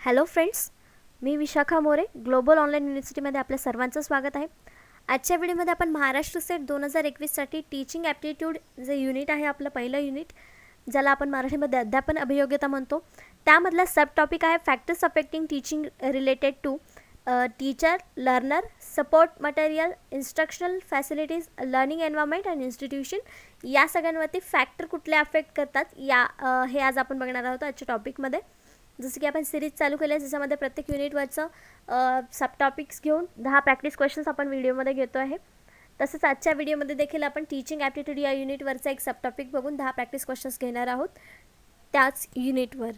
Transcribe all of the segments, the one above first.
Hello friends, मी Vishakha More global online युनिव्हर्सिटीमध्ये आपल्या सर्वांचं स्वागत आहे. आजच्या व्हिडिओमध्ये आपण महाराष्ट्र सेट 2021साठी टीचिंग ॲप्टिट्यूड जे युनिट आहे, आपलं पहिलं युनिट, ज्याला आपण मराठीमध्ये अध्यापन अभियोग्यता म्हणतो, त्यामधला सब टॉपिक आहे factors affecting teaching related to teacher, learner, support material, instructional facilities, learning environment and institution. या सगळ्यांवरती फॅक्टर कुठले अफेक्ट करतात हे आज आपण बघणार आहोत आजच्या टॉपिकमध्ये. जसं की आपण सिरीज चालू केली आहे, ज्याच्यामध्ये प्रत्येक युनिटवरचं सब टॉपिक्स घेऊन 10 प्रॅक्टिस क्वेश्चन्स आपण व्हिडिओमध्ये घेतो आहे. तसंच आजच्या व्हिडिओमध्ये देखील आपण टीचिंग ॲप्टिट्यूड या युनिटवरचा एक सब टॉपिक बघून 10 प्रॅक्टिस क्वेश्चन्स घेणार आहोत त्याच युनिटवर.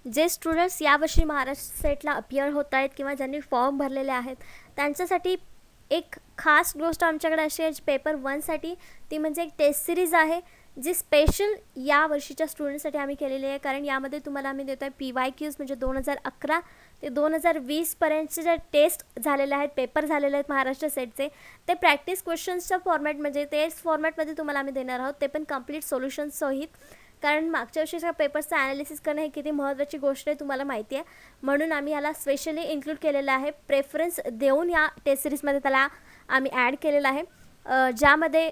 जे स्टुडंट्स यावर्षी महाराष्ट्र सेटला अपियर होत आहेत किंवा ज्यांनी फॉर्म भरलेले आहेत, त्यांच्यासाठी एक खास गोष्ट आमच्याकडे अशी आहे पेपर 1साठी, ती म्हणजे एक टेस्ट सिरीज आहे जी स्पेशल या वर्षीच्या स्टुडंट्ससाठी आम्ही केलेली आहे. कारण यामध्ये तुम्हाला आम्ही देतो आहे PYQs, म्हणजे 2011 ते 2020पर्यंतचे जे टेस्ट झालेले आहेत, पेपर झालेले आहेत महाराष्ट्र सेटचे, ते प्रॅक्टिस क्वेश्चन्सच्या फॉर्मॅट, म्हणजे तेच फॉर्मॅटमध्ये तुम्हाला आम्ही देणार आहोत, ते पण कंप्लीट सोल्युशन्ससहित. कारण मागच्या वर्षीच्या पेपर्सचं ॲनालिसिस करणं ही किती महत्त्वाची गोष्ट आहे तुम्हाला माहिती आहे, म्हणून आम्ही याला स्पेशली इन्क्लूड केलेलं आहे. प्रेफरन्स देऊन या टेस्ट सिरीजमध्ये त्याला आम्ही ॲड केलेलं आहे, ज्यामध्ये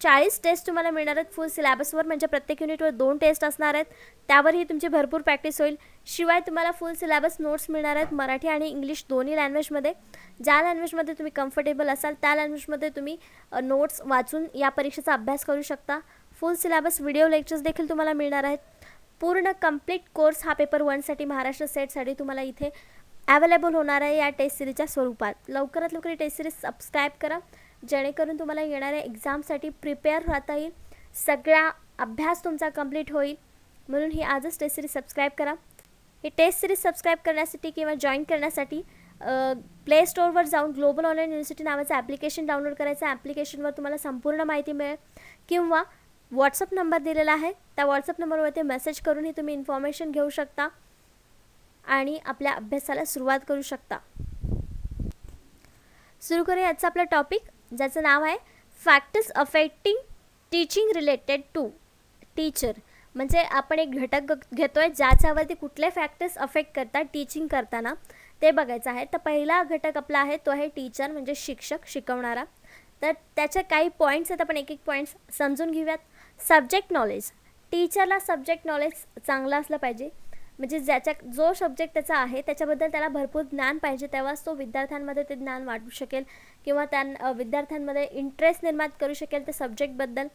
40 टेस्ट तुम्हाला मिळणार आहेत फुल सिलेबसवर. म्हणजे प्रत्येक युनिटवर 2 टेस्ट असणार आहेत, त्यावरही तुमची भरपूर प्रॅक्टिस होईल. शिवाय तुम्हाला फुल सिलेबस नोट्स मिळणार आहेत मराठी आणि इंग्लिश दोन्ही लँग्वेजमध्ये. ज्या लँग्वेजमध्ये तुम्ही कम्फर्टेबल असाल त्या लँग्वेजमध्ये तुम्ही नोट्स वाचून या परीक्षेचा अभ्यास करू शकता. फुल सिलेबस व्हिडिओ लेक्चर्स देखील तुम्हाला मिळणार आहेत. पूर्ण कंप्लीट कोर्स हा पेपर 1साठी महाराष्ट्र सेटसाठी तुम्हाला इथे अवेलेबल होणार आहे या टेस्ट सिरीजच्या स्वरूपात. लवकरात लवकर टेस्ट सिरीज सबस्क्राईब करा, जेणेकरून तुम्हाला येणाऱ्या एक्झामसाठी प्रिपेअर राहता येईल, सगळा अभ्यास तुमचा कंप्लीट होईल. म्हणून ही आजच टेस्ट सिरीज सबस्क्राईब करा. ही टेस्ट सिरीज सबस्क्राईब करण्यासाठी किंवा जॉईन करण्यासाठी प्ले स्टोअरवर जाऊन ग्लोबल ऑनलाईन युनिव्हर्सिटी नावाचं ॲप्लिकेशन डाउनलोड करायचं. ॲप्लिकेशनवर तुम्हाला संपूर्ण माहिती मिळेल, किंवा व्हॉट्सअप नंबर दिलेला आहे, त्या व्हॉट्सअप नंबरवरती मेसेज करूनही तुम्ही इन्फॉर्मेशन घेऊ शकता आणि आपल्या अभ्यासाला सुरुवात करू शकता. सुरू करूया आजचा आपला टॉपिक, ज्याचं नाव आहे factors affecting teaching related to teacher. म्हणजे आपण एक घटक घेतो आहे ज्याच्यावरती कुठले फॅक्टर्स अफेक्ट करतात टीचिंग करताना, ते बघायचं आहे. तर पहिला घटक आपला आहे तो आहे टीचर, म्हणजे शिक्षक, शिकवणारा. तर त्याचे काही पॉईंट्स आहेत, आपण एक एक पॉईंट्स समजून घेऊयात. Subject knowledge. टीचरला सब्जेक्ट नॉलेज चांगलं असलं पाहिजे, म्हणजे जो सब्जेक्ट त्याचा आहे त्याच्याबद्दल त्याला भरपूर ज्ञान पाहिजे, तेव्हाच तो विद्यार्थ्यांमध्ये ते ज्ञान वाटू शकेल किंवा विद्यार्थ्यांमध्ये इंटरेस्ट निर्माण करू शकेल त्या सब्जेक्टबद्दल.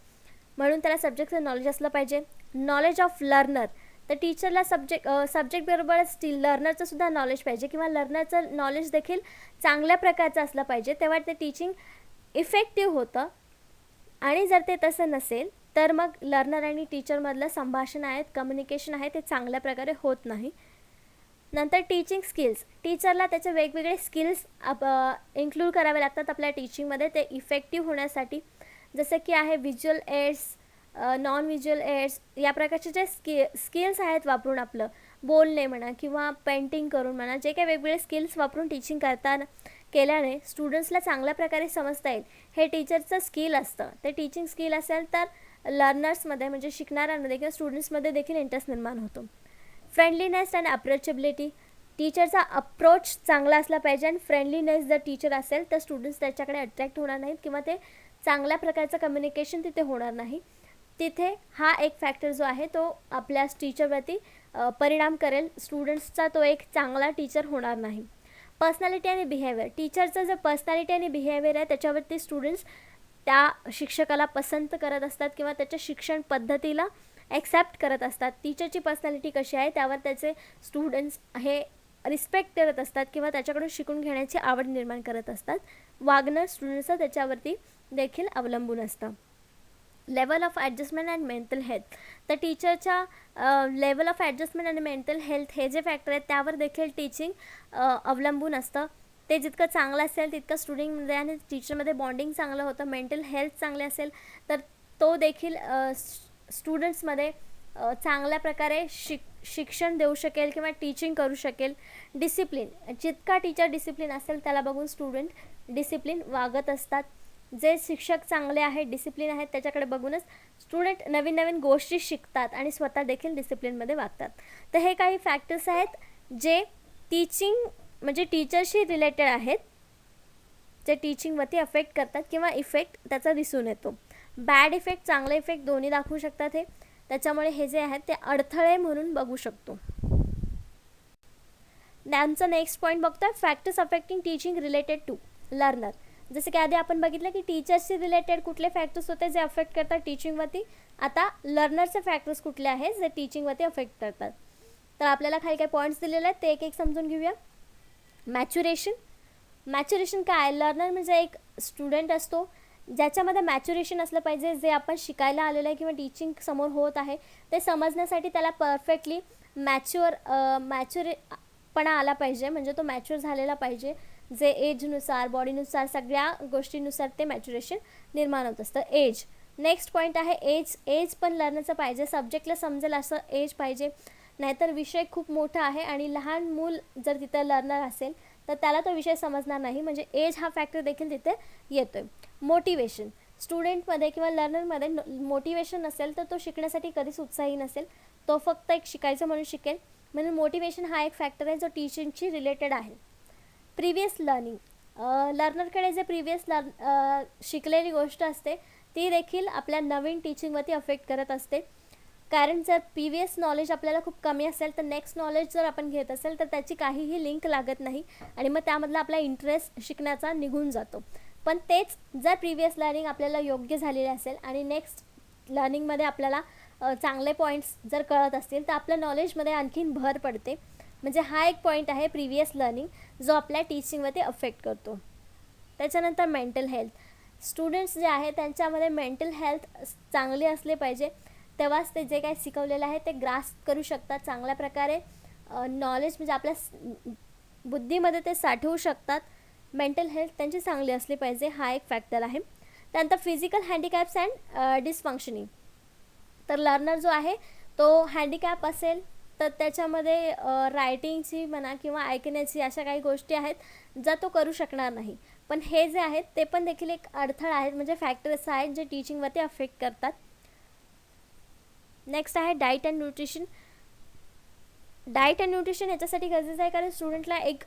म्हणून त्याला सब्जेक्टचं नॉलेज असलं पाहिजे. Knowledge of learner. तर टीचरला सब्जेक्टबरोबरच लर्नरचं सुद्धा नॉलेज पाहिजे, किंवा लर्नरचं नॉलेज देखील चांगल्या प्रकारचं असलं पाहिजे, तेव्हा ते टीचिंग इफेक्टिव्ह होतं. आणि जर ते तसं नसेल तर मग लर्नर आणि टीचरमधलं संभाषण आहे, कम्युनिकेशन आहे, ते चांगल्या प्रकारे होत नाही. नंतर टीचिंग स्किल्स. टीचरला त्याचे वेगवेगळे स्किल्स इन्क्लूड करावे लागतात आपल्या टीचिंगमध्ये, ते इफेक्टिव्ह होण्यासाठी. जसं की आहे visual aids, non visual aids, या प्रकारचे जे स्किल्स आहेत वापरून, आपलं बोलणे म्हणा किंवा पेंटिंग करून म्हणा, जे काही वेगवेगळे स्किल्स वापरून टीचिंग केल्याने स्टुडंट्सला चांगल्या प्रकारे समजता येईल, हे टीचरचं स्किल असतं. ते टीचिंग स्किल असेल तर लर्नर्समध्ये, म्हणजे शिकणाऱ्यांमध्ये किंवा स्टुडंट्समध्ये देखील इंटरेस्ट निर्माण होतो. Friendliness and approachability. टीचरचा अप्रोच चांगला असला पाहिजे, आणि फ्रेंडलीनेस जर टीचर असेल तर स्टुडंट्स त्याच्याकडे अट्रॅक्ट होणार नाहीत, किंवा ते चांगल्या प्रकारचं कम्युनिकेशन तिथे होणार नाही. तिथे हा एक फॅक्टर जो आहे तो आपल्या टीचरवरती परिणाम करेल, स्टुडंट्सचा तो एक चांगला टीचर होणार नाही. पर्सनॅलिटी आणि बिहेवियर. टीचरचं जर पर्सनॅलिटी आणि बिहेवियर आहे त्याच्यावरती स्टुडंट्स त्या शिक्षकाला पसंत करत असतात, किंवा त्याच्या शिक्षण पद्धतीला ॲक्सेप्ट करत असतात. टीचरची पर्सनॅलिटी कशी आहे त्यावर त्याचे स्टुडंट्स हे रिस्पेक्ट करत असतात, किंवा त्याच्याकडून शिकून घेण्याची आवड निर्माण करत असतात. वागणं स्टुडंट्सचं त्याच्यावरती देखील अवलंबून असतं. Level of adjustment and mental health. तर टीचरच्या लेवल ऑफ ॲडजस्टमेंट आणि मेंटल हेल्थ हे जे फॅक्टर आहेत त्यावर देखील टीचिंग अवलंबून असतं. ते जितकं चांगलं असेल तितकं स्टुडंटमध्ये आणि टीचरमध्ये बॉन्डिंग चांगलं होतं. मेंटल हेल्थ चांगली असेल तर तो देखील स्टुडंट्समध्ये चांगल्या प्रकारे शिक्षण देऊ शकेल किंवा टीचिंग करू शकेल. डिसिप्लिन. जितका टीचर डिसिप्लिन असेल त्याला बघून स्टुडंट डिसिप्लिन वागत असतात. जे शिक्षक चांगले आहेत, डिसिप्लिन आहेत, त्याच्याकडे बघूनच स्टुडंट नवीन नवीन गोष्टी शिकतात आणि स्वतः देखील डिसिप्लिनमध्ये वागतात. तर हे काही फॅक्टर्स आहेत जे टीचिंग म्हणजे टीचरशी रिलेटेड आहेत, जे टीचिंगवरती अफेक्ट करतात किंवा इफेक्ट त्याचा दिसून येतो. बॅड इफेक्ट, चांगले इफेक्ट दोन्ही दाखवू शकतात हे. त्याच्यामुळे हे जे आहेत ते अडथळे म्हणून बघू शकतो. त्यांचा नेक्स्ट पॉईंट बघतोय, factors affecting teaching related to learner. जसं की आधी आपण बघितलं की टीचर्सशी रिलेटेड कुठले फॅक्टर्स होते जे अफेक्ट करतात टीचिंगवरती. आता लर्नरचे फॅक्टर्स कुठले आहेत जे टीचिंगवरती अफेक्ट करतात. तर आपल्याला खाली काही पॉईंट्स दिलेले आहेत ते एक एक समजून घेऊया. मॅच्युरेशन. मॅच्युरेशन काय? लर्नर म्हणजे एक स्टुडंट असतो ज्याच्यामध्ये मॅच्युरेशन असलं पाहिजे. जे आपण शिकायला आलेलं आहे किंवा टीचिंग समोर होत आहे ते समजण्यासाठी त्याला परफेक्टली मॅच्युरपणा आला पाहिजे. म्हणजे तो मॅच्युअर झालेला पाहिजे. जे एजनुसार, बॉडीनुसार, सगळ्या गोष्टीनुसार ते मॅच्युरेशन निर्माण होत असतं. एज. नेक्स्ट पॉईंट आहे एज. एज पण लर्नरचं पाहिजे. सब्जेक्टला समजेल असं एज पाहिजे. नाहीतर विषय खूप मोठा आहे आणि लहान मूल जर तिथं लर्नर असेल तर त्याला तो विषय समजणार नाही. म्हणजे एज हा फॅक्टर देखील तिथे येतोय. मोटिवेशन. स्टुडंटमध्ये किंवा लर्नरमध्ये मोटिवेशन नसेल तर तो शिकण्यासाठी कधीच उत्साही नसेल. तो फक्त एक शिकायचं म्हणून शिकेल. म्हणून मोटिवेशन हा एक फॅक्टर आहे जो टीचिंगशी रिलेटेड आहे. Previous learning. लर्नरकडे जे शिकलेली गोष्ट असते ती देखील आपल्या नवीन टीचिंगवरती अफेक्ट करत असते. कारण जर प्रिवियस नॉलेज आपल्याला खूप कमी असेल तर नेक्स्ट नॉलेज जर आपण घेत असेल तर त्याची काहीही लिंक लागत नाही आणि मग त्यामधला आपला इंटरेस्ट शिकण्याचा निघून जातो. पण तेच जर प्रिवियस लर्निंग आपल्याला योग्य झालेले असेल आणि नेक्स्ट लर्निंगमध्ये आपल्याला चांगले पॉईंट्स जर कळत असतील तर आपल्या नॉलेजमध्ये आणखीन भर पडते. म्हणजे हा एक पॉईंट आहे प्रिवियस लर्निंग जो आपल्या टीचिंगवरती अफेक्ट करतो. त्याच्यानंतर मेंटल हेल्थ. स्टुडंट्स जे आहे त्यांच्यामध्ये मेंटल हेल्थ चांगली असले पाहिजे. तेव्हाच ते जे काही शिकवलेलं आहे ते ग्रास्प करू शकतात चांगल्या प्रकारे. नॉलेज म्हणजे आपल्या बुद्धीमध्ये ते साठवू शकतात. मेंटल हेल्थ त्यांची चांगली असली पाहिजे. हा एक फॅक्टर आहे. त्यानंतर फिजिकल हँडिकॅप्स अँड डिसफंक्शनिंग. तर लर्नर जो आहे तो हँडिकॅप असेल तर त्याच्यामध्ये रायटिंगची म्हणा किंवा ऐकण्याची अशा काही गोष्टी आहेत ज्या तो करू शकणार नाही. पण हे जे आहेत ते पण देखील एक अडथळा आहेत. म्हणजे फॅक्टर्स आहेत जे टीचिंगवरती अफेक्ट करतात. नेक्स्ट आहे diet and nutrition. Diet and nutrition याच्यासाठी गरजेचं आहे कारण स्टुडंटला एक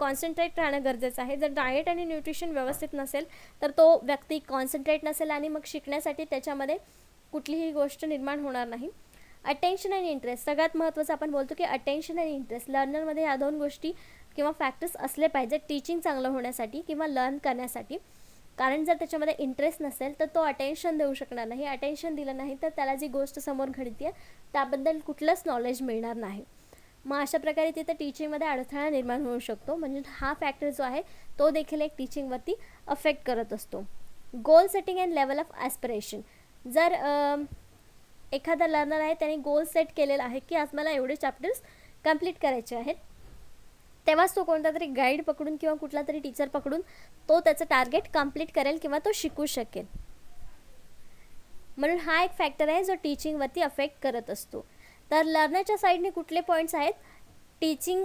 कॉन्सन्ट्रेट राहणं गरजेचं आहे. जर डाएट आणि न्यूट्रिशन व्यवस्थित नसेल तर तो व्यक्ती कॉन्सन्ट्रेट नसेल आणि मग शिकण्यासाठी त्याच्यामध्ये कुठलीही गोष्ट निर्माण होणार नाही. अटेन्शन आणि इंटरेस्ट. सगळ्यात महत्त्वाचं आपण बोलतो की अटेन्शन आणि इंटरेस्ट. लर्नरमध्ये या दोन गोष्टी किंवा फॅक्टर्स असले पाहिजेत टीचिंग चांगलं होण्यासाठी किंवा लर्न करण्यासाठी. कारण जर त्याच्यामध्ये इंटरेस्ट नसेल तर तो अटेन्शन देऊ शकणार नाही. अटेन्शन दिलं नाही तर त्याला जी गोष्ट समोर घडते आहे त्याबद्दल कुठलंच नॉलेज मिळणार नाही. मग अशा प्रकारे तिथं टीचिंगमध्ये अडथळा निर्माण होऊ शकतो. म्हणजे हा फॅक्टर जो आहे तो देखील एक टीचिंगवरती अफेक्ट करत असतो. गोल setting and level of aspiration. जर एखादा लर्नर आहे त्याने गोल सेट केलेला आहे की आज मला एवढे चॅप्टर्स कंप्लीट करायचे आहेत, तेव्हाच तो कोणता तरी गाईड पकडून किंवा कुठला तरी टीचर पकडून तो त्याचं टार्गेट कंप्लीट करेल किंवा तो शिकू शकेल. म्हणून हा एक फॅक्टर आहे जो टीचिंगवरती अफेक्ट करत असतो. तर लर्नरच्या साईडने कुठले पॉईंट्स आहेत टीचिंग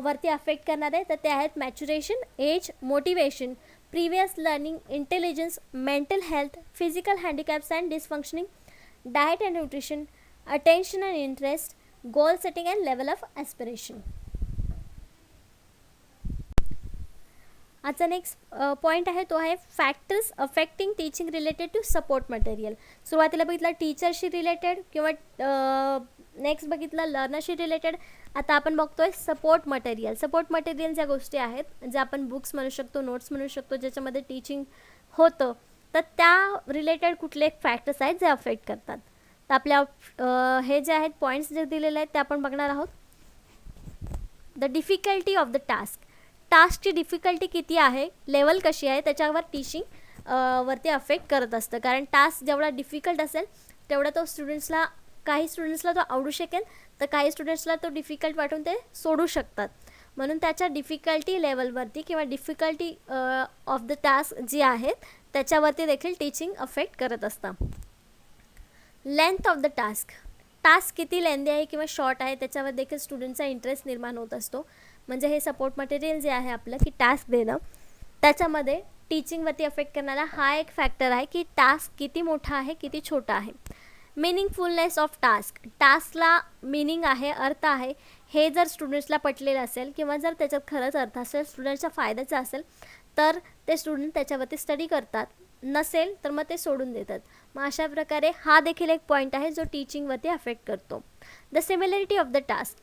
वरती अफेक्ट करणारे तर ते आहेत maturation, age, motivation, previous learning, intelligence, mental health, physical handicaps and dysfunctioning, diet and nutrition, attention and interest, goal setting and level of aspiration. आजचा नेक्स्ट पॉईंट आहे तो आहे factors affecting teaching related to support material. सुरुवातीला बघितलं टीचरशी related किंवा next बघितलं लर्नरशी related. आता आपण बघतोय सपोर्ट मटेरियल. सपोर्ट मटेरियल ज्या गोष्टी आहेत ज्या आपण बुक्स म्हणू शकतो, नोट्स म्हणू शकतो, ज्याच्यामध्ये टीचिंग होतं तर त्या रिलेटेड कुठले फॅक्टर्स आहेत जे अफेक्ट करतात. तर आपल्या हे जे आहेत पॉईंट्स जे दिलेले आहेत ते आपण बघणार आहोत. The difficulty of the task. टास्कची डिफिकल्टी किती आहे, लेवल कशी आहे त्याच्यावर टीचिंग वरती अफेक्ट करत असतं. कारण टास्क जेवढा डिफिकल्ट असेल तेवढा तो काही स्टुडंट्सला तो आवडू शकेल तर काही स्टुडंट्सला तो डिफिकल्ट वाटून ते सोडू शकतात. म्हणून त्याच्या डिफिकल्टी लेवलवरती किंवा डिफिकल्टी ऑफ द टास्क जी आहेत त्याच्यावरती देखील टीचिंग अफेक्ट करत असतं. Length of the task. Task किती लेंदी आहे किंवा शॉर्ट आहे त्याच्यावर देखील स्टुडंटचा इंटरेस्ट निर्माण होत असतो. म्हणजे हे सपोर्ट मटेरियल जे आहे आपलं की टास्क देणं त्याच्यामध्ये टीचिंगवरती अफेक्ट करणारा हा एक फॅक्टर आहे की टास्क किती मोठा आहे किती छोटा आहे. मिनिंगफुलनेस ऑफ टास्क. टास्कला मिनिंग आहे, अर्थ आहे हे जर स्टुडंट्सला पटलेलं असेल किंवा जर त्याच्यात खरंच अर्थ असेल, स्टुडंट्सच्या फायद्याचं असेल, तर ते स्टुडंट त्याच्यावरती स्टडी करतात. नसेल तर मग ते सोडून देतात. मग अशा प्रकारे हा देखील एक पॉईंट आहे जो टीचिंगवरती अफेक्ट करतो. The similarity of the task.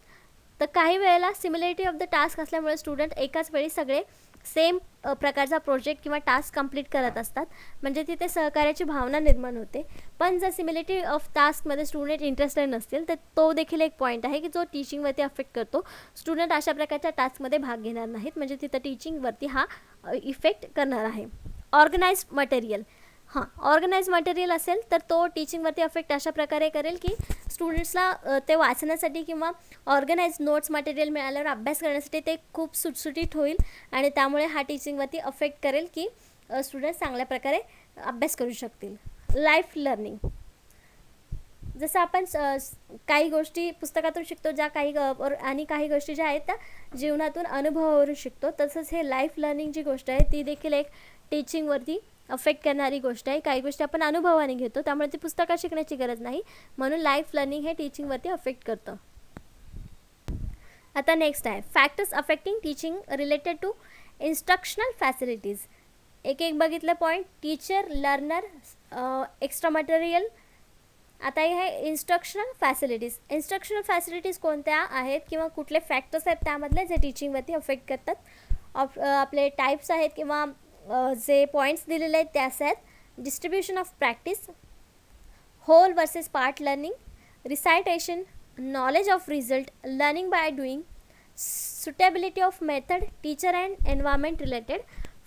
तर काही वेळेला सिमिलॅरिटी ऑफ द टास्क असल्यामुळे स्टुडंट एकाच वेळी सगळे सेम प्रकारचा प्रोजेक्ट किंवा टास्क कंप्लीट करत असतात, म्हणजे तिथे सहकार्याची भावना निर्माण होते. पण जर सिमिलॅरिटी ऑफ टास्कमध्ये स्टुडंट इंटरेस्टेड नसतील तर तो देखील एक पॉईंट आहे की जो टीचिंगवरती अफेक्ट करतो. स्टुडंट अशा प्रकारच्या टास्कमध्ये भाग घेणार नाहीत, म्हणजे तिथं टीचिंगवरती हा इफेक्ट करणार आहे. Organised material. हां, ऑर्गनाइज मटेरियल असेल तर तो टीचिंगवरती अफेक्ट अशा प्रकारे करेल की स्टुडंट्सला ते वाचण्यासाठी किंवा ऑर्गनाइज नोट्स मटेरियल मिळाल्यावर अभ्यास करण्यासाठी ते खूप सुटसुटीत होईल आणि त्यामुळे हा टीचिंगवरती अफेक्ट करेल की स्टुडंट्स चांगल्या प्रकारे अभ्यास करू शकतील. Life learning. जसं आपण काही गोष्टी पुस्तकातून शिकतो, ज्या काही आणि काही गोष्टी ज्या आहेत त्या जीवनातून अनुभवावरून शिकतो, तसंच हे लाईफ लर्निंग जी गोष्ट आहे ती देखील एक टीचिंगवरती अफेक्ट करणारी गोष्ट आहे. काही गोष्टी आपण अनुभवाने घेतो, त्यामुळे ती पुस्तकात शिकण्याची गरज नाही, म्हणून लाईफ लर्निंग हे टीचिंगवरती अफेक्ट करतं. आता नेक्स्ट आहे factors affecting teaching related to instructional facilities. एक एक बघितलं point. Teacher, learner, extra material. आता हे इन्स्ट्रक्शनल फॅसिलिटीज. इन्स्ट्रक्शनल फॅसिलिटीज कोणत्या आहेत किंवा कुठले फॅक्टर्स आहेत त्यामधले जे टीचिंगवरती अफेक्ट करतात. आपले टाईप्स आहेत किंवा जे पॉईंट्स दिलेले आहेत ते असे आहेत. Distribution of practice, whole versus part learning, recitation, knowledge of result, learning by doing, suitability of method, teacher and environment related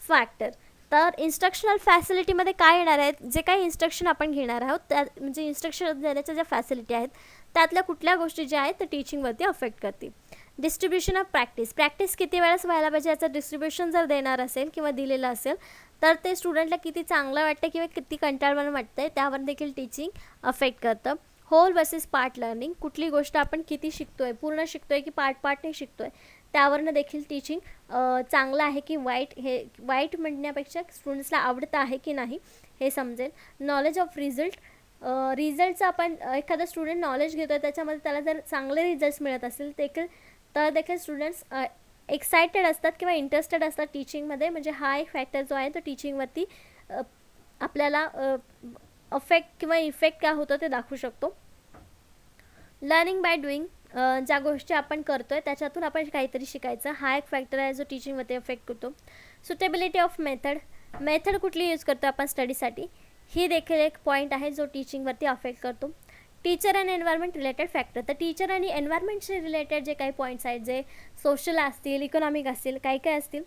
factor. तर इन्स्ट्रक्शनल फॅसिलिटीमध्ये काय येणार आहेत, जे काही इन्स्ट्रक्शन आपण घेणार आहोत त्या म्हणजे इन्स्ट्रक्शन देण्याच्या ज्या फॅसिलिटी आहेत त्यातल्या कुठल्या गोष्टी ज्या आहेत त्या टीचिंगवरती अफेक्ट करतील. Distribution of practice. प्रॅक्टिस किती वेळेस व्हायला पाहिजे याचं डिस्ट्रीब्युशन जर देणार असेल किंवा दिलेलं असेल तर ते स्टुडंटला किती चांगलं वाटतं किंवा किती कंटाळवाणं वाटतं आहे त्यावर देखील टीचिंग अफेक्ट करतं. Whole versus part learning. कुठली गोष्ट आपण किती शिकतो आहे, पूर्ण शिकतो आहे की पार्टने शिकतो आहे, त्यावरनं देखील टीचिंग चांगलं आहे की वाईट, हे वाईट म्हणण्यापेक्षा स्टुडंट्सला आवडतं आहे की नाही हे समजेल. Knowledge of result. रिझल्टचं आपण एखादा स्टुडंट नॉलेज घेतो आहे त्याच्यामध्ये त्याला जर चांगले रिझल्ट्स मिळत असेल तर देखील स्टुडंट्स एक्सायटेड असतात किंवा इंटरेस्टेड असतात टीचिंगमध्ये, म्हणजे हा एक फॅक्टर जो आहे तो टीचिंगवरती आपल्याला अफेक्ट किंवा इफेक्ट काय होतं ते दाखवू शकतो. Learning by doing. ज्या गोष्टी आपण करतो आहे त्याच्यातून आपण काहीतरी शिकायचं, हा एक फॅक्टर आहे जो टीचिंगवरती अफेक्ट करतो. Suitability of method. मेथड कुठली यूज करतो आपण स्टडीसाठी, ही देखील एक पॉईंट आहे जो टीचिंगवरती अफेक्ट करतो. Teacher and environment related factor. तर टीचर आणि एन्व्हायरमेंटशी रिलेटेड जे काही पॉईंट्स आहेत, जे सोशल असतील, इकॉनॉमिक असतील, काही काही असतील,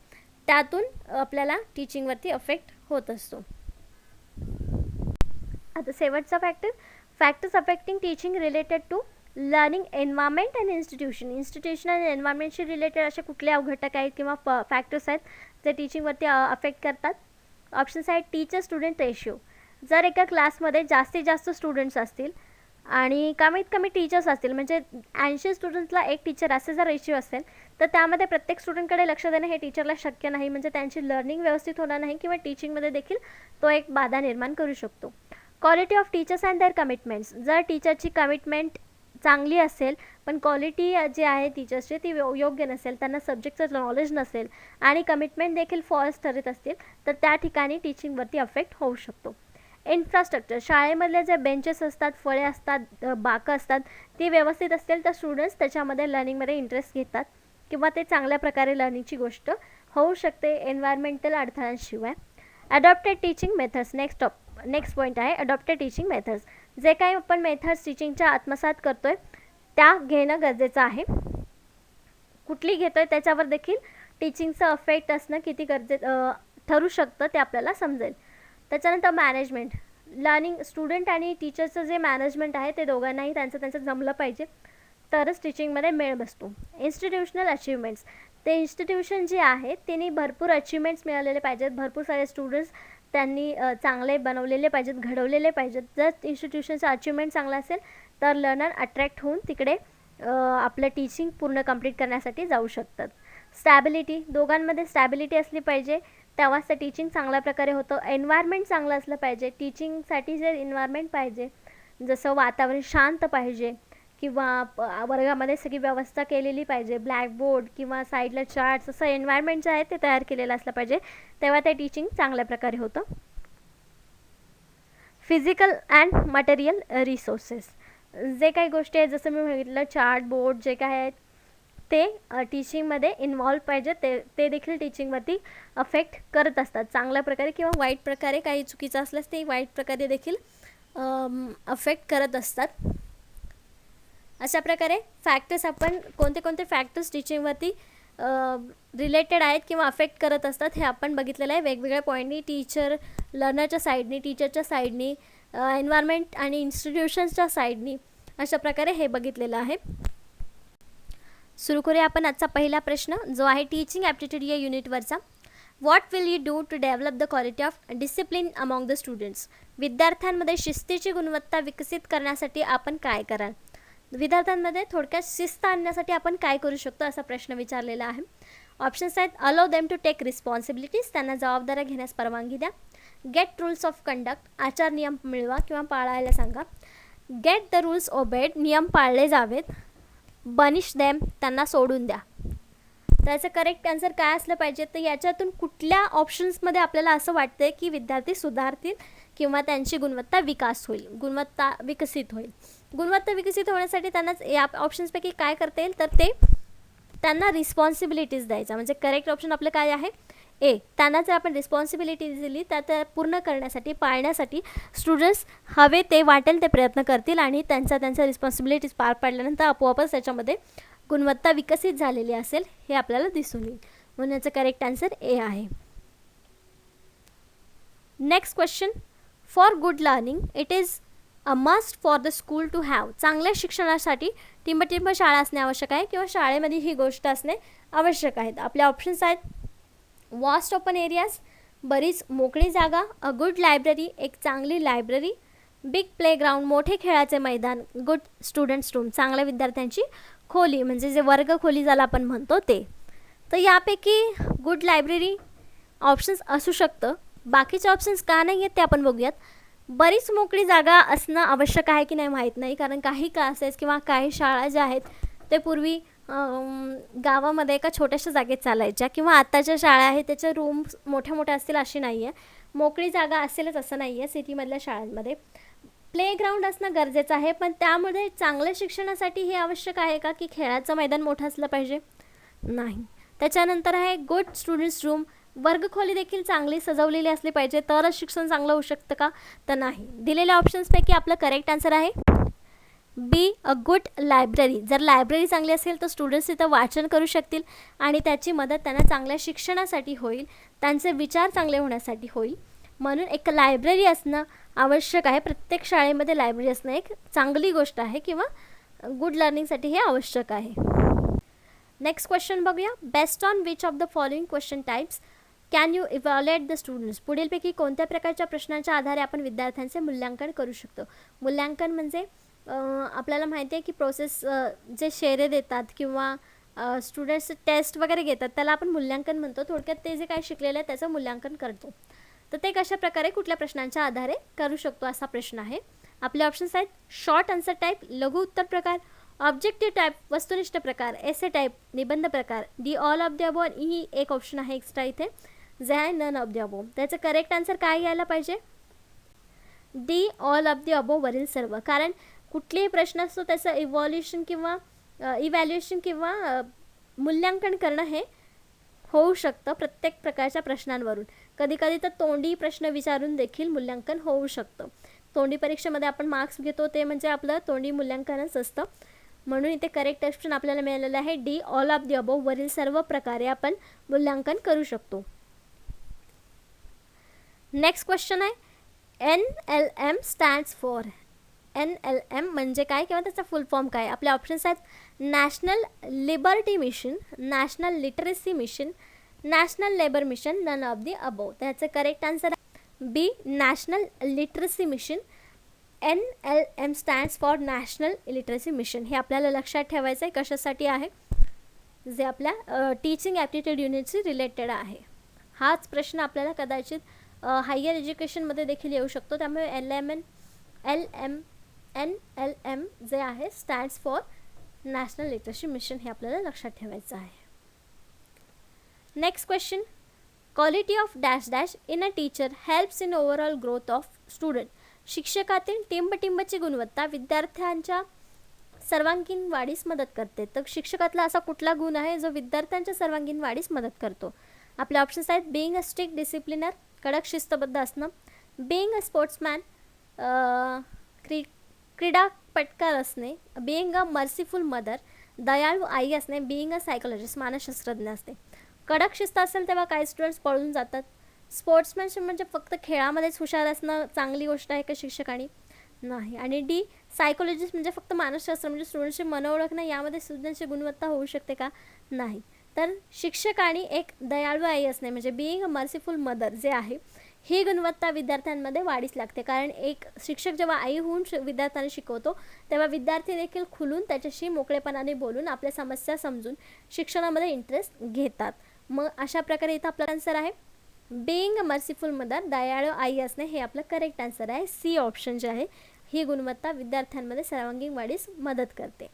त्यातून आपल्याला टीचिंगवरती अफेक्ट होत असतो. आता शेवटचा factor, factors affecting teaching related to learning environment and institution. Institution आणि एन्व्हायरमेंटशी रिलेटेड असे कुठले घटक आहेत किंवा फॅक्टर्स आहेत जे टीचिंगवरती अफेक्ट करतात. ऑप्शन्स आहेत टीचर स्टुडंट रेशिओ. जर एका क्लासमध्ये जास्तीत जास्त स्टुडंट्स असतील आणि कमीत कमी टीचर्स असतील, म्हणजे 80 स्टुडंट्सला एक टीचर असे जर रेशिओ असेल तर त्यामध्ये प्रत्येक स्टुडंटकडे लक्ष देणं हे टीचरला शक्य नाही, म्हणजे त्यांची लर्निंग व्यवस्थित होणार नाही किंवा टीचिंगमध्ये देखील तो एक बाधा निर्माण करू शकतो. Quality of teachers and their commitments. जर टीचरची कमिटमेंट चांगली असेल पण क्वालिटी जी आहे टीचर्सची ती योग्य नसेल, त्यांना सब्जेक्टचं नॉलेज नसेल आणि कमिटमेंट देखील फॉल्स ठरत असतील तर त्या ठिकाणी टीचिंगवरती अफेक्ट होऊ शकतो. इन्फ्रास्ट्रक्चर. शाळेमधले जे बेंचेस असतात, फळे असतात, बाकं असतात, ती व्यवस्थित असतील तर स्टुडंट्स त्याच्यामध्ये लर्निंगमध्ये इंटरेस्ट घेतात किंवा ते चांगल्या प्रकारे लर्निंगची गोष्ट होऊ शकते एन्व्हायरमेंटल अडथळ्यांशिवाय. Adopted teaching methods. Next point आहे अडॉप्टेड टीचिंग मेथड्स. जे काही आपण मेथड्स टीचिंगच्या आत्मसात करतो आहे त्या घेणं गरजेचं आहे. कुठली घेतो आहे त्याच्यावर देखील टीचिंगचं अफेक्ट असणं किती ठरू शकतं ते आपल्याला समजेल. त्याच्यानंतर मॅनेजमेंट. लर्निंग स्टुडंट आणि टीचरचं जे मॅनेजमेंट आहे ते दोघांनाही त्यांचं जमलं पाहिजे तरच टीचिंगमध्ये मेळ बसतो. Institutional achievements. ते इन्स्टिट्यूशन जे आहे त्यांनी भरपूर अचिव्हमेंट्स मिळालेले पाहिजेत, भरपूर सारे स्टुडंट्स त्यांनी चांगले बनवलेले पाहिजेत, घडवलेले पाहिजेत. जर इन्स्टिट्यूशनचा अचिव्हमेंट चांगला असेल तर लर्नर अट्रॅक्ट होऊन तिकडे आपलं टीचिंग पूर्ण कंप्लीट करण्यासाठी जाऊ शकतात. स्टॅबिलिटी. दोघांमध्ये स्टॅबिलिटी असली पाहिजे तेव्हाच ते टीचिंग चांगल्या प्रकारे होतं. एन्व्हायरमेंट चांगलं असलं पाहिजे. टीचिंगसाठी जे एन्व्हायरमेंट पाहिजे जसं वातावरण शांत पाहिजे, किंवा वर्गामध्ये सगळी व्यवस्था केलेली पाहिजे, ब्लॅकबोर्ड किंवा साईडला चार्ट्स, असं एन्व्हायरमेंट जे आहे ते तयार केलेलं असलं पाहिजे, तेव्हा ते टीचिंग चांगल्या प्रकारे होतं. फिजिकल अँड मटेरियल रिसोर्सेस, जे काही गोष्टी आहेत जसं मी म्हटलं चार्ट बोर्ड जे काय आहेत ते टीचिंगमध्ये इन्व्हॉल्व पाहिजे, ते देखील टीचिंगवरती अफेक्ट करत असतात चांगल्या प्रकारे किंवा वाईट प्रकारे. काही चुकीचं असल्यास ते वाईट प्रकारे देखील अफेक्ट करत असतात. अशा प्रकारे फॅक्टर्स, आपण कोणते कोणते फॅक्टर्स टीचिंगवरती रिलेटेड आहेत किंवा अफेक्ट करत असतात हे आपण बघितलेलं आहे वेगवेगळ्या पॉईंटनी. टीचर लर्नरच्या साईडनी, टीचरच्या साईडनी, एन्व्हायरमेंट आणि इन्स्टिट्यूशन्सच्या साईडनी, अशा प्रकारे हे बघितलेलं आहे. सुरू करूया आपण आजचा पहिला प्रश्न जो आहे टीचिंग ॲप्टिट्यूड या युनिटवरचा. What will you do to develop the quality of discipline among the students. विद्यार्थ्यांमध्ये शिस्तीची गुणवत्ता विकसित करण्यासाठी आपण काय कराल. विद्यार्थ्यांमध्ये थोडक्यात शिस्त आणण्यासाठी आपण काय करू शकतो असा प्रश्न विचारलेला आहे. ऑप्शन्स आहेत allow them to take responsibilities, त्यांना जबाबदाऱ्या घेण्यास परवानगी द्या. गेट रूल्स ऑफ कंडक्ट, आचार नियम मिळवा किंवा पाळायला सांगा. गेट द रूल्स ओबेड, नियम पाळले जावेत. बनिश देम, त्यांना सोडून द्या. त्याचं करेक्ट आन्सर काय असलं पाहिजे, तर याच्यातून कुठल्या ऑप्शन्समध्ये आपल्याला असं वाटतंय की विद्यार्थी सुधारतील किंवा त्यांची गुणवत्ता विकसित होईल. गुणवत्ता विकसित होण्यासाठी त्यांना या ऑप्शन्सपैकी काय करता येईल, तर ते त्यांना रिस्पॉन्सिबिलिटीज द्यायचा. म्हणजे करेक्ट ऑप्शन आपलं काय आहे, ए. त्यांना जर आपण रिस्पॉन्सिबिलिटीज दिली तर त्या पूर्ण करण्यासाठी, पाळण्यासाठी स्टुडंट्स हवे ते वाटेल ते प्रयत्न करतील आणि त्यांच्या रिस्पॉन्सिबिलिटीज पार पाडल्यानंतर आपोआपच त्याच्यामध्ये गुणवत्ता विकसित झालेली असेल हे आपल्याला दिसून येईल. म्हणून याचं करेक्ट आन्सर ए आहे. Next question. For good learning it is a must for the school to have. चांगल्या शिक्षणासाठी टिंब शाळा असणे आवश्यक आहे किंवा शाळेमध्ये ही गोष्ट असणे आवश्यक आहेत. आपले ऑप्शन्स आहेत वास्ट ओपन एरियाज, बरीच मोकळी जागा, अ गुड लायब्ररी, एक चांगली लायब्ररी, बिग प्लेग्राऊंड, मोठे खेळाचे मैदान, गुड स्टुडंट्स रूम, चांगल्या विद्यार्थ्यांची खोली म्हणजे जे वर्ग खोली ज्याला आपण म्हणतो ते. तर यापैकी गुड लायब्ररी ऑप्शन्स असू शकतं. बाकीचे ऑप्शन्स का नाही आहेत ते आपण बघूयात. बरीच मोकळी जागा असणं आवश्यक आहे की नाही माहीत नाही, कारण काही क्लासेस किंवा काही शाळा ज्या आहेत ते पूर्वी गावामध्ये एका छोट्याशा जागेत चालायच्या किंवा आत्ताच्या शाळा आहेत त्याच्या रूम्स मोठ्या असतील अशी नाही आहे. मोकळी जागा असेलच असं नाही आहे सिटीमधल्या शाळांमध्ये. प्लेग्राऊंड असणं गरजेचं आहे, पण त्यामध्ये चांगल्या शिक्षणासाठी हे आवश्यक आहे का की खेळाचं मैदान मोठं असलं पाहिजे, नाही. त्याच्यानंतर आहे गुड स्टुडंट्स रूम, वर्गखोली देखील चांगली सजवलेली असली पाहिजे तरच शिक्षण चांगलं होऊ शकतं का, तर नाही. दिलेल्या ऑप्शन्सपैकी आपलं करेक्ट आन्सर आहे बी, अ गुड लायब्ररी. जर लायब्ररी चांगली असेल तर स्टुडंट्स तिथं वाचन करू शकतील आणि त्याची मदत त्यांना चांगल्या शिक्षणासाठी होईल, त्यांचे विचार चांगले होण्यासाठी होईल. म्हणून एक लायब्ररी असणं आवश्यक आहे. प्रत्येक शाळेमध्ये लायब्ररी असणं एक चांगली गोष्ट आहे किंवा गुड लर्निंगसाठी हे आवश्यक आहे. नेक्स्ट क्वेश्चन बघूया. Based on which of the following question types can you evaluate the students. पुढीलपैकी कोणत्या प्रकारच्या प्रश्नांच्या आधारे आपण विद्यार्थ्यांचे मूल्यांकन करू शकतो. मूल्यांकन म्हणजे आपल्याला माहिती आहे की प्रोसेस जे शेरे देतात किंवा स्टुडंट्स टेस्ट वगैरे घेतात त्याला आपण मूल्यांकन म्हणतो. थोडक्यात ते जे काय शिकलेलं आहे त्याचं मूल्यांकन करतो. तर ते कशा प्रकारे कुठल्या प्रश्नांच्या आधारे करू शकतो असा प्रश्न आहे. आपले ऑप्शन्स आहेत शॉर्ट आन्सर टाईप, लघु उत्तर प्रकार, ऑब्जेक्टिव्ह टाईप, वस्तुनिष्ठ प्रकार, एसे टाईप, निबंध प्रकार, D all of the above. ही एक ऑप्शन आहे एक्स्ट्रा इथे जे आहे नन ऑफ द अबो. त्याचं करेक्ट आन्सर काय यायला पाहिजे, डी ऑल ऑफ द अबो वरील सर्व. कारण कुठलेही प्रश्न असतो त्याचं इव्हॅल्युएशन किंवा मूल्यांकन करणं हे होऊ शकतं प्रत्येक प्रकारच्या प्रश्नांवरून. कधी तर तोंडी प्रश्न विचारून देखील मूल्यांकन होऊ शकतं. तोंडी परीक्षेमध्ये आपण मार्क्स घेतो ते म्हणजे आपलं तोंडी मूल्यांकनच असतं. म्हणून इथे करेक्ट ऑप्शन आपल्याला मिळालेलं आहे D all of the above वरील सर्व प्रकारे आपण मूल्यांकन करू शकतो. नेक्स्ट क्वेश्चन आहे NLM स्टँड्स फॉर. NLM म्हणजे काय किंवा त्याचा फुल फॉर्म काय. आपले ऑप्शन्स आहेत national liberty mission, national literacy mission, national labour mission, none of the above. त्याचं correct answer B, national literacy mission. NLM stands for national literacy mission. हे आपल्याला लक्षात ठेवायचं आहे कशासाठी आहे, जे आपल्या टीचिंग ॲप्टिट्यूड युनिटशी रिलेटेड आहे. हाच प्रश्न आपल्याला कदाचित हायर एज्युकेशनमध्ये देखील येऊ शकतो. त्यामुळे NLM जे आहे stands for national literacy mission, हे आपल्याला लक्षात ठेवायचं आहे. Next question, quality of dash dash in a teacher helps in overall growth of student. शिक्षकातील टिंबटिंबची गुणवत्ता विद्यार्थ्यांच्या सर्वांगीण वाढीस मदत करते. तर शिक्षकातला असा कुठला गुण आहे जो विद्यार्थ्यांच्या सर्वांगीण वाढीस मदत करतो? आपले ऑप्शन्स आहेत बीइंग अ स्ट्रिक्ट डिसिप्लिनर, कडक शिस्तबद्ध असणं, बीइंग अ स्पोर्ट्समॅन, क्रीडापटकार असणे, बीइंग अ मर्सीफुल मदर, दयाळू आई असणे, बीइंग अ सायकोलॉजिस्ट, मानसशास्त्रज्ञ असणे. कडक शिस्त असेल तेव्हा काही स्टुडंट्स पळून जातात. स्पोर्ट्समॅनशिप म्हणजे फक्त खेळामध्येच हुशार असणं चांगली गोष्ट आहे का शिक्षकांनी? नाही. आणि डी सायकोलॉजिस्ट म्हणजे फक्त मानसशास्त्र म्हणजे स्टुडंटची मनोओळखणं, यामध्ये स्टुडंटची गुणवत्ता होऊ शकते का? नाही. तर शिक्षकांनी एक दयाळू आई असणे म्हणजे बीइंग अ मर्सीफुल मदर जे आहे, ही गुणवत्ता विद्यार्थ्यांमध्ये वाढीस लागते. कारण एक शिक्षक जेव्हा आई होऊन विद्यार्थ्यांना शिकवतो तेव्हा विद्यार्थी देखील खुलून त्याच्याशी मोकळेपणाने बोलून आपल्या समस्या समजून शिक्षणामध्ये इंटरेस्ट घेतात. मग अशा प्रकारे इथं आपला आन्सर आहे बीइंग अ मर्सीफुल मदर, दयाळू आई असणे, हे आपलं करेक्ट आन्सर आहे. सी ऑप्शन जे आहे, ही गुणवत्ता विद्यार्थ्यांमध्ये सर्वांगीण वाढीस मदत करते.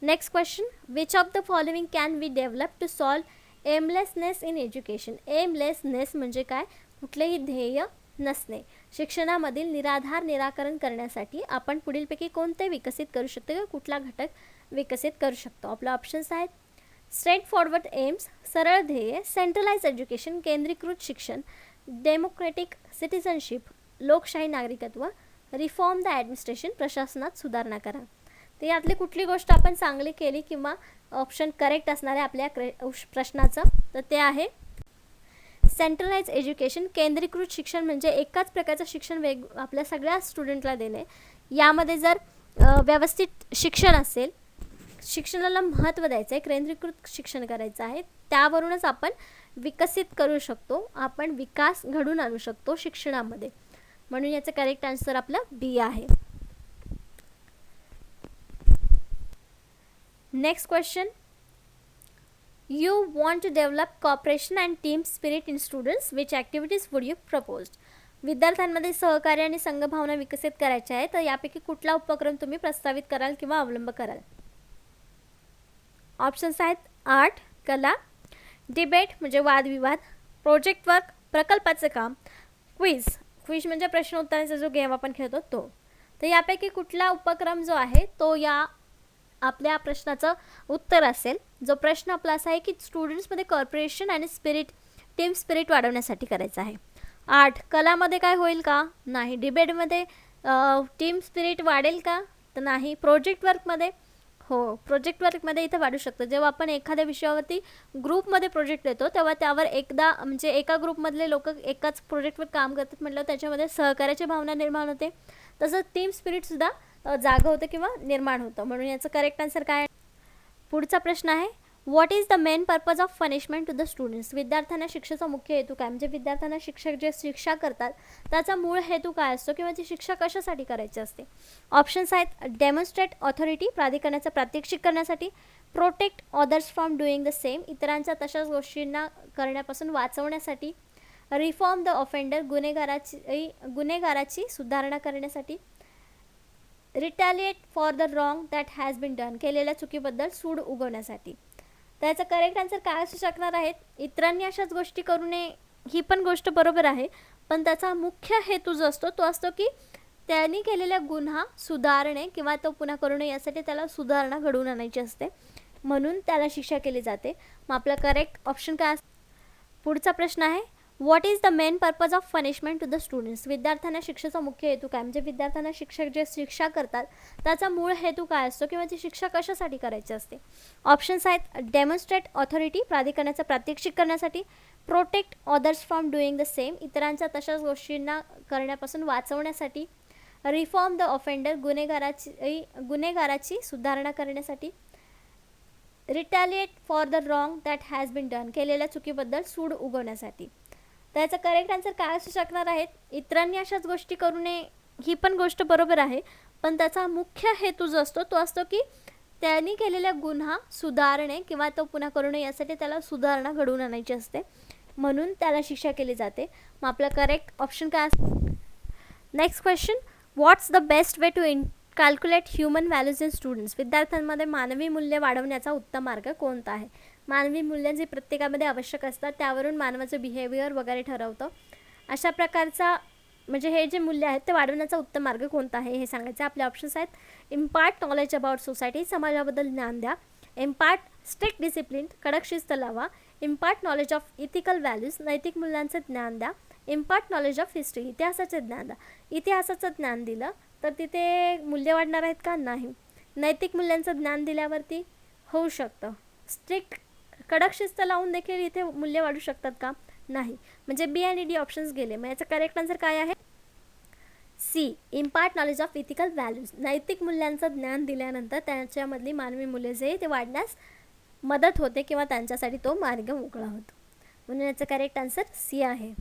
Next question, which of the following can we develop to solve aimlessness in education. Aimlessness म्हणजे काय? कुठलेही ध्येय नसणे. शिक्षणामधील निराधार निराकरण करण्यासाठी आपण पुढीलपैकी कोणते विकसित करू शकतो किंवा कुठला घटक विकसित करू शकतो? आपले ऑप्शन्स आहेत स्ट्रेट फॉरवर्ड एम्स, सरळ ध्येय, सेंट्रलाइज एज्युकेशन, केंद्रीकृत शिक्षण, डेमोक्रेटिक सिटिझनशिप, लोकशाही नागरिकत्व, रिफॉर्म द ॲडमिनिस्ट्रेशन, प्रशासनात सुधारणा करा. तर यातली कुठली गोष्ट आपण चांगली केली किंवा ऑप्शन करेक्ट असणार आहे आपल्या प्रश्नाचं? तर ते आहे सेंट्रलाइज एज्युकेशन. केंद्रीकृत शिक्षण म्हणजे एकाच प्रकारचं शिक्षण आपल्या सगळ्या स्टुडंटला देणे. यामध्ये जर व्यवस्थित शिक्षण असेल, शिक्षणाला महत्त्व द्यायचं आहे, केंद्रीकृत शिक्षण करायचं आहे, त्यावरूनच आपण विकसित करू शकतो, आपण विकास घडून आणू शकतो शिक्षणामध्ये. म्हणून याचं करेक्ट आन्सर आपलं बी आहे. Next question, you want to develop cooperation and team spirit in students, which activities would you proposed. विद्यार्थ्यांमध्ये सहकार्य आणि संघभावना विकसित करायच्या आहे, तर यापैकी कुठला उपक्रम तुम्ही प्रस्तावित कराल किंवा अवलंब कराल? ऑप्शन्स आहेत आर्ट, कला, डिबेट म्हणजे वादविवाद, प्रोजेक्ट वर्क, प्रकल्पाचं काम, क्विज, क्विज म्हणजे प्रश्न उत्तरांचा जो गेम आपण खेळतो तो. तर यापैकी कुठला उपक्रम जो आहे तो या आपल्या प्रश्नाचं उत्तर असेल? जो प्रश्न आपला असा आहे की स्टुडंट्समध्ये कॉर्पोरेशन आणि स्पिरिट, टीम स्पिरिट वाढवण्यासाठी करायचं आहे. आर्ट, कलामध्ये काय होईल का? नाही. डिबेटमध्ये टीम स्पिरिट वाढेल का? तर नाही. प्रोजेक्ट वर्कमध्ये हो, प्रोजेक्ट वर्कमध्ये इथं वाढू शकतं. जेव्हा आपण एखाद्या विषयावरती ग्रुपमध्ये प्रोजेक्ट देतो तेव्हा त्यावर एकदा म्हणजे एका ग्रुपमधले लोक एकाच प्रोजेक्टवर काम करतात म्हटलं त्याच्यामध्ये सहकार्याची भावना निर्माण होते. तसंच टीम स्पिरिटसुद्धा जागं होतं किंवा निर्माण होतं. म्हणून याचं करेक्ट आन्सर काय आहे? पुढचा प्रश्न आहे what is the main purpose of punishment to the students. विद्यार्थ्यांना शिक्षेचा मुख्य हेतू काय? म्हणजे विद्यार्थ्यांना शिक्षक जे शिक्षा करतात त्याचा मूळ हेतू काय असतो किंवा ती शिक्षा कशासाठी करायची असते? ऑप्शन्स आहेत डेमॉन्स्ट्रेट ऑथॉरिटी, प्राधिकरणाचं प्रात्यक्षिक करण्यासाठी, protect others from doing the same, इतरांच्या तशाच गोष्टींना करण्यापासून वाचवण्यासाठी, रिफॉर्म द ऑफेंडर, गुन्हेगाराची सुधारणा करण्यासाठी, retaliate for the wrong that has been done, केलेल्या चुकीबद्दल सूड उगवण्यासाठी. त्याचं करेक्ट आन्सर काय असू शकणार आहेत? इतरांनी अशाच गोष्टी करू नये, ही पण गोष्ट बरोबर आहे, पण त्याचा मुख्य हेतू जो असतो तो असतो की त्यांनी केलेला गुन्हा सुधारणे किंवा तो पुन्हा करू नये यासाठी त्याला सुधारणा घडवून आणायची असते, म्हणून त्याला शिक्षा केली जाते. मग आपलं करेक्ट ऑप्शन काय? पुढचा प्रश्न आहे what is the main purpose of punishment to the students. विद्यार्थ्यांना शिक्षेचा मुख्य हेतू काय? म्हणजे विद्यार्थ्यांना शिक्षक जे शिक्षा करतात त्याचा मूळ हेतू काय असतो किंवा ती शिक्षा कशासाठी करायची असते? ऑप्शन्स आहेत डेमॉन्स्ट्रेट ऑथॉरिटी, प्राधिकरणाचं प्रात्यक्षिक करण्यासाठी, protect others from doing the same, इतरांच्या तशाच गोष्टींना करण्यापासून वाचवण्यासाठी, रिफॉर्म द ऑफेंडर, गुन्हेगाराची सुधारणा करण्यासाठी, retaliate for the wrong that has been done, केलेल्या चुकीबद्दल सूड उगवण्यासाठी. त्याचं करेक्ट आन्सर काय असू शकणार आहेत? इतरांनी अशाच गोष्टी करू नये, ही पण गोष्ट बरोबर आहे, पण त्याचा मुख्य हेतू जो असतो तो असतो की त्यांनी केलेला गुन्हा सुधारणे किंवा तो पुन्हा करू नये यासाठी त्याला सुधारणा घडवून आणायची असते, म्हणून त्याला शिक्षा केली जाते. मग आपलं करेक्ट ऑप्शन काय? Next question, what's the best way to calculate human values in students. विद्यार्थ्यांमध्ये मानवी मूल्य वाढवण्याचा उत्तम मार्ग कोणता आहे. मानवी मूल्य जे प्रत्येकामध्ये आवश्यक असतात त्यावरून मानवाचं बिहेवियर वगैरे ठरवतं. अशा प्रकारचा म्हणजे हे जे मूल्य आहेत ते वाढवण्याचा उत्तम मार्ग कोणता आहे हे सांगायचं. आपले ऑप्शन्स आहेत, इम्पार्ट नॉलेज अबाउट सोसायटी, समाजाबद्दल ज्ञान द्या. इम्पार्ट स्ट्रिक्ट डिसिप्लिन, कडक शिस्त लावा. Impart knowledge of ethical values, नैतिक मूल्यांचे ज्ञान द्या. इम्पार्ट नॉलेज ऑफ हिस्ट्री, इतिहासाचे ज्ञान द्या. इतिहासाचं ज्ञान दिलं तर तिथे मूल्य वाढणार आहेत का, नाही. नैतिक मूल्यांचं ज्ञान दिल्यावरती होऊ शकतं. स्ट्रिक्ट कडक शिस्त लावून देखील इथे मूल्य वाढू शकतात का, नाही. म्हणजे बी आणि डी ऑप्शन्स गेले. मग याचं करेक्ट आन्सर काय आहे, C, impart knowledge of ethical values. नैतिक मूल्यांचं ज्ञान दिल्यानंतर त्याच्यामधली मानवी मूल्य जे ते वाढण्यास मदत होते किंवा त्यांच्यासाठी तो मार्ग मोकळा होतो. म्हणून याचं करेक्ट आन्सर सी आहे.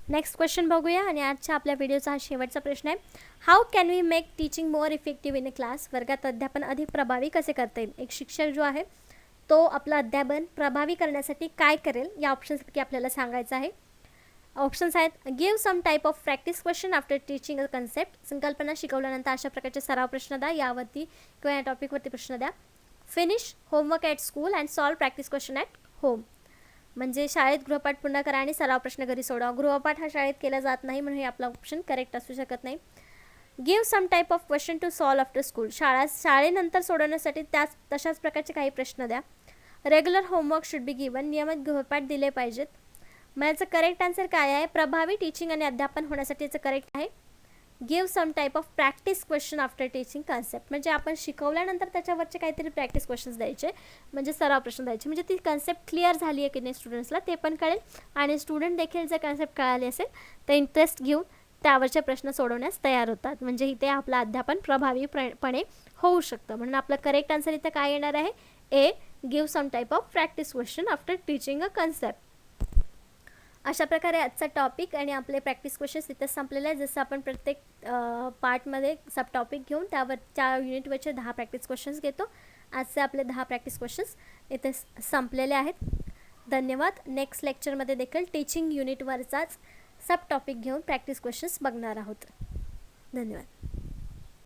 नेक्स्ट क्वेश्चन बघूया आणि आजच्या आपल्या व्हिडिओचा हा शेवटचा प्रश्न आहे, how can we make teaching more effective in a class. वर्गात अध्यापन अधिक प्रभावी कसे करता येईल. एक शिक्षक जो आहे तो आपलं अध्यापन प्रभावी करण्यासाठी काय करेल या ऑप्शन्सपैकी आपल्याला सांगायचं आहे. ऑप्शन्स आहेत, give some type of practice question after teaching a concept. संकल्पना शिकवल्यानंतर अशा प्रकारचे सराव प्रश्न द्या यावरती किंवा या टॉपिकवरती प्रश्न द्या. Finish homework at school and solve practice question at home. म्हणजे शाळेत गृहपाठ पूर्ण करा आणि सराव प्रश्न घरी सोडवा. गृहपाठ हा शाळेत केला जात नाही म्हणून हे आपला ऑप्शन करेक्ट असू शकत नाही. Give some type of question to solve after school. शाळेनंतर सोडवण्यासाठी तशाच प्रकारचे काही प्रश्न द्या. Regular homework should be given. नियमित गृहपाठ दिले पाहिजेत. मग याचं करेक्ट आन्सर काय आहे, प्रभावी टीचिंग आणि अध्यापन होण्यासाठी याचं करेक्ट आहे, give some type of practice question after teaching concept. म्हणजे आपण शिकवल्यानंतर त्याच्यावरचे काहीतरी प्रॅक्टिस क्वेश्चन्स द्यायचे, म्हणजे सराव प्रश्न द्यायचे. म्हणजे ती कन्सेप्ट क्लिअर झाली आहे की नाही स्टुडंट्सला ते पण कळेल आणि स्टुडंट देखील जर कन्सेप्ट कळाली असेल तर इंटरेस्ट घेऊन त्यावरचे प्रश्न सोडवण्यास तयार होतात. म्हणजे इथे आपलं अध्यापन प्रभावीपणे होऊ शकतं. म्हणून आपलं करेक्ट आन्सर इथे काय येणार आहे, A, give some type of practice question after teaching a concept. अशा प्रकारे आजचा टॉपिक आणि आपले प्रॅक्टिस क्वेश्चन्स इथं संपलेले आहे. जसं आपण प्रत्येक पार्टमध्ये सब टॉपिक घेऊन त्यावर त्या युनिटवरचे 10 प्रॅक्टिस क्वेश्चन्स घेतो. आजचे आपले 10 प्रॅक्टिस क्वेश्चन्स इथे संपलेले आहेत. धन्यवाद. नेक्स्ट लेक्चरमध्ये देखील टीचिंग युनिटवरचाच सब टॉपिक घेऊन प्रॅक्टिस क्वेश्चन्स बघणार आहोत. धन्यवाद.